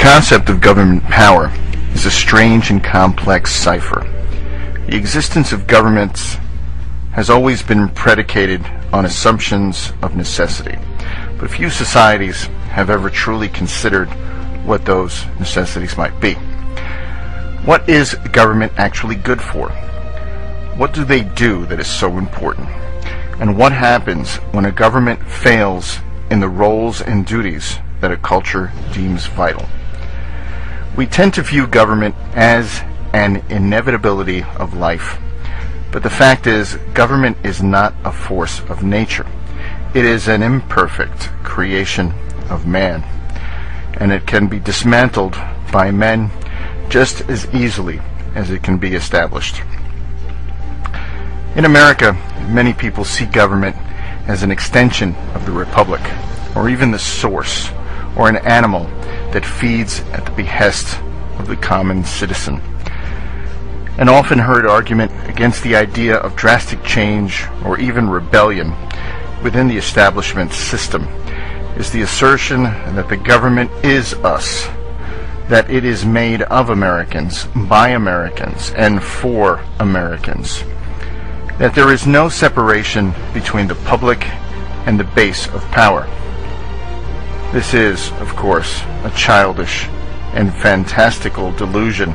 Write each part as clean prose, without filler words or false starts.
concept of government power is a strange and complex cipher. The existence of governments has always been predicated on assumptions of necessity, but few societies have ever truly considered what those necessities might be. What is government actually good for? What do they do that is so important? And what happens when a government fails in the roles and duties that a culture deems vital? We tend to view government as an inevitability of life, but the fact is, government is not a force of nature. It is an imperfect creation of man, and it can be dismantled by men just as easily as it can be established. In America, many people see government as an extension of the republic, or even the source, or an animal that feeds at the behest of the common citizen. An often heard argument against the idea of drastic change or even rebellion within the establishment system is the assertion that the government is us, that it is made of Americans, by Americans, and for Americans, that there is no separation between the public and the base of power. This is, of course, a childish and fantastical delusion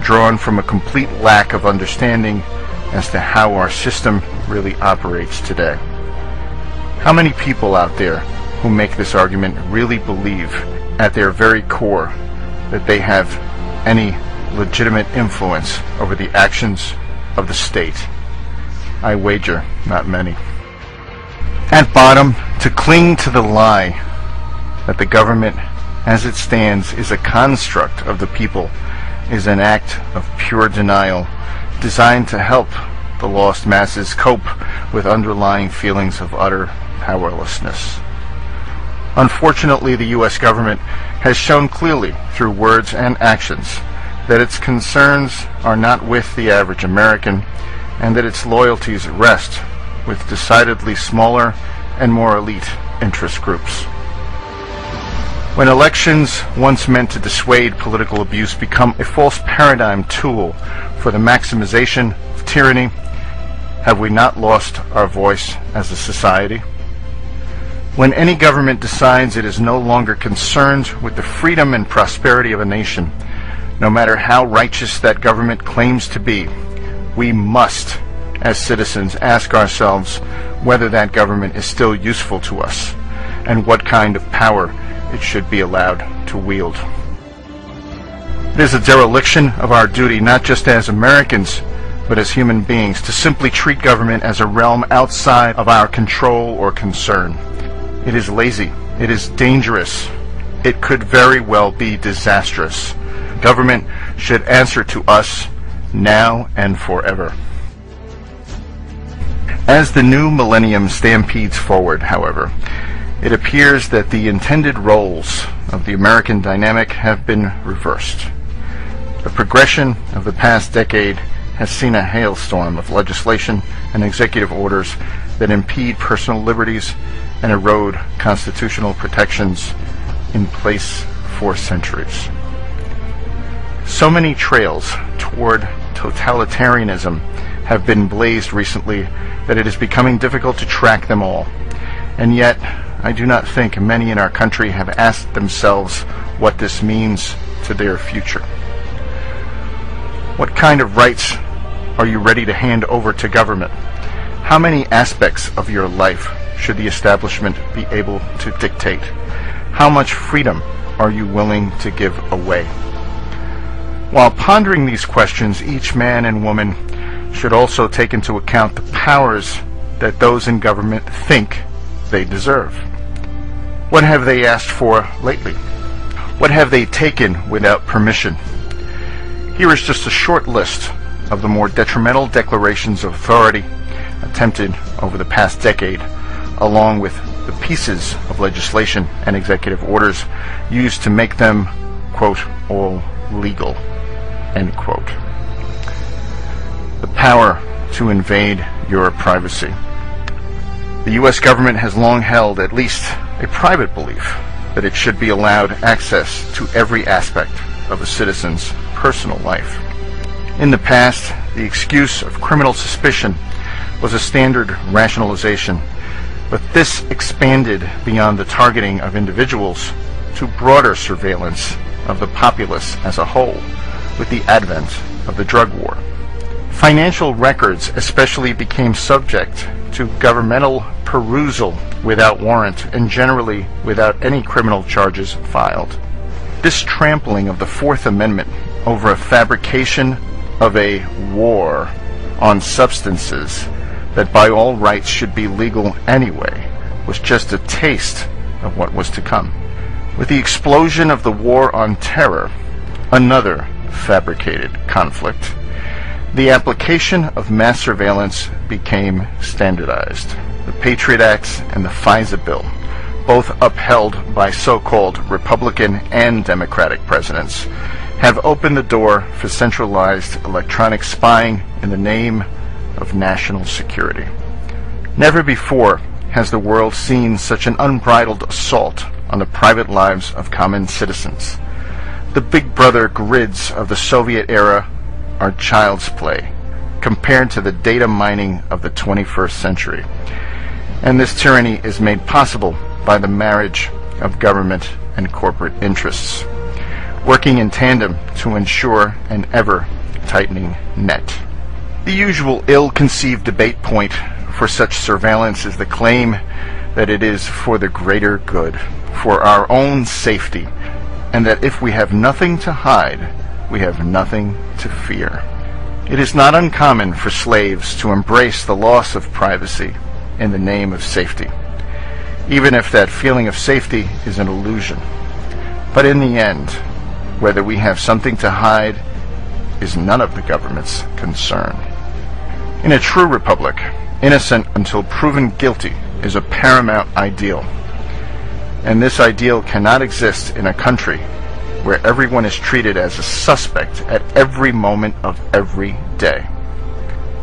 drawn from a complete lack of understanding as to how our system really operates today. How many people out there who make this argument really believe at their very core that they have any legitimate influence over the actions of the state? I wager not many. At bottom, to cling to the lie that the government as it stands is a construct of the people is an act of pure denial designed to help the lost masses cope with underlying feelings of utter powerlessness. Unfortunately, the U.S. government has shown clearly through words and actions that its concerns are not with the average American, and that its loyalties rest with decidedly smaller and more elite interest groups. When elections once meant to dissuade political abuse become a false paradigm tool for the maximization of tyranny, have we not lost our voice as a society? When any government decides it is no longer concerned with the freedom and prosperity of a nation, no matter how righteous that government claims to be, we must, as citizens, ask ourselves whether that government is still useful to us and what kind of power it should be allowed to wield. It is a dereliction of our duty, not just as Americans, but as human beings, to simply treat government as a realm outside of our control or concern. It is lazy. It is dangerous. It could very well be disastrous. Government should answer to us now and forever. As the new millennium stampedes forward, however, it appears that the intended roles of the American dynamic have been reversed. The progression of the past decade has seen a hailstorm of legislation and executive orders that impede personal liberties and erode constitutional protections in place for centuries. So many trails toward totalitarianism have been blazed recently that it is becoming difficult to track them all. And yet, I do not think many in our country have asked themselves what this means to their future. What kind of rights are you ready to hand over to government? How many aspects of your life should the establishment be able to dictate? How much freedom are you willing to give away? While pondering these questions, each man and woman should also take into account the powers that those in government think they deserve. What have they asked for lately? What have they taken without permission? Here is just a short list of the more detrimental declarations of authority attempted over the past decade, along with the pieces of legislation and executive orders used to make them, quote, all legal, end quote. The power to invade your privacy. The U.S. government has long held at least a private belief that it should be allowed access to every aspect of a citizen's personal life. In the past, the excuse of criminal suspicion was a standard rationalization, but this expanded beyond the targeting of individuals to broader surveillance of the populace as a whole with the advent of the drug war. Financial records especially became subject to governmental perusal without warrant and generally without any criminal charges filed. This trampling of the Fourth Amendment over a fabrication of a war on substances that by all rights should be legal anyway was just a taste of what was to come. With the explosion of the war on terror, another fabricated conflict, the application of mass surveillance became standardized. The Patriot Acts and the FISA bill, both upheld by so-called Republican and Democratic presidents, have opened the door for centralized electronic spying in the name of national security. Never before has the world seen such an unbridled assault on the private lives of common citizens. The Big Brother grids of the Soviet era are child's play compared to the data mining of the 21st century. And this tyranny is made possible by the marriage of government and corporate interests, working in tandem to ensure an ever-tightening net. The usual ill-conceived debate point for such surveillance is the claim that it is for the greater good, for our own safety, and that if we have nothing to hide, we have nothing to fear. It is not uncommon for slaves to embrace the loss of privacy in the name of safety, even if that feeling of safety is an illusion. But in the end, whether we have something to hide is none of the government's concern. In a true republic, innocent until proven guilty is a paramount ideal, and this ideal cannot exist in a country where everyone is treated as a suspect at every moment of every day.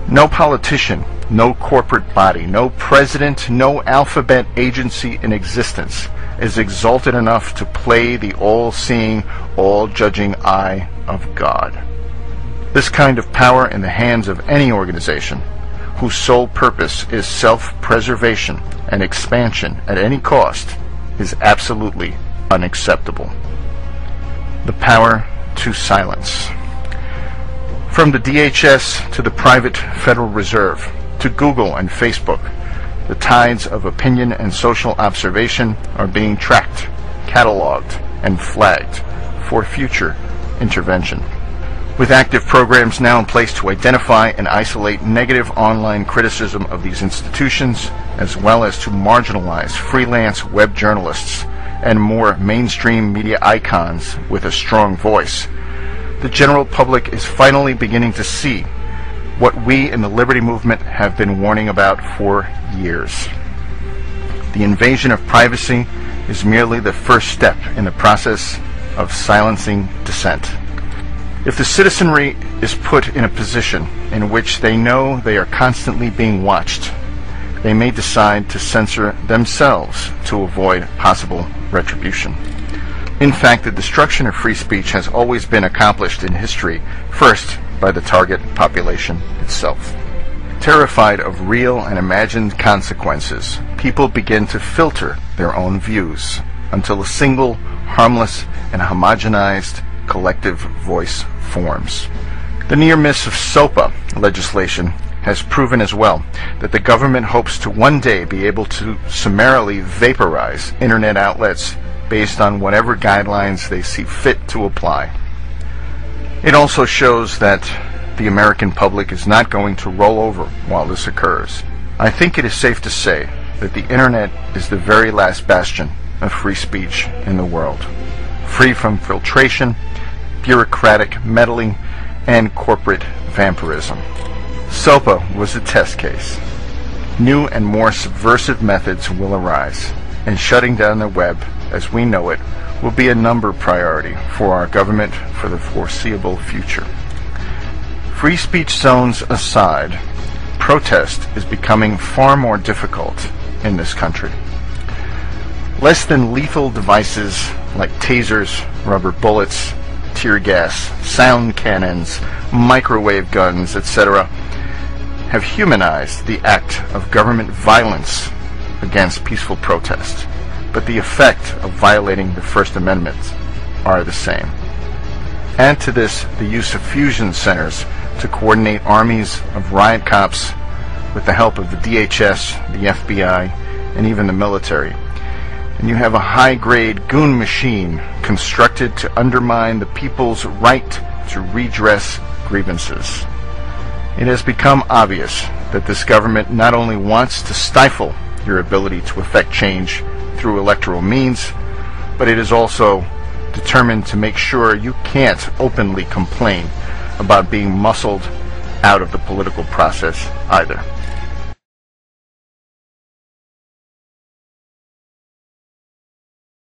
No politician, no corporate body, no president, no alphabet agency in existence is exalted enough to play the all-seeing, all-judging eye of God. This kind of power in the hands of any organization whose sole purpose is self-preservation and expansion at any cost is absolutely unacceptable. The power to silence. From the DHS to the private Federal Reserve, to Google and Facebook, the tides of opinion and social observation are being tracked, cataloged, and flagged for future intervention. With active programs now in place to identify and isolate negative online criticism of these institutions, as well as to marginalize freelance web journalists and more mainstream media icons with a strong voice, the general public is finally beginning to see what we in the Liberty Movement have been warning about for years. The invasion of privacy is merely the first step in the process of silencing dissent. If the citizenry is put in a position in which they know they are constantly being watched, they may decide to censor themselves to avoid possible retribution. In fact, the destruction of free speech has always been accomplished in history, first by the target population itself. Terrified of real and imagined consequences, people begin to filter their own views until a single, harmless, and homogenized collective voice forms. The near miss of SOPA legislation has proven as well that the government hopes to one day be able to summarily vaporize internet outlets based on whatever guidelines they see fit to apply. It also shows that the American public is not going to roll over while this occurs. I think it is safe to say that the internet is the very last bastion of free speech in the world, free from filtration, bureaucratic meddling, and corporate vampirism. SOPA was a test case. New and more subversive methods will arise, and shutting down the web as we know it will be a number priority for our government for the foreseeable future. Free speech zones aside, protest is becoming far more difficult in this country. Less than lethal devices like tasers, rubber bullets, tear gas, sound cannons, microwave guns, etc., have humanized the act of government violence against peaceful protest, but the effect of violating the First Amendment are the same. Add to this the use of fusion centers to coordinate armies of riot cops with the help of the DHS, the FBI, and even the military, and you have a high-grade goon machine constructed to undermine the people's right to redress grievances. It has become obvious that this government not only wants to stifle your ability to effect change through electoral means, but it is also determined to make sure you can't openly complain about being muscled out of the political process either.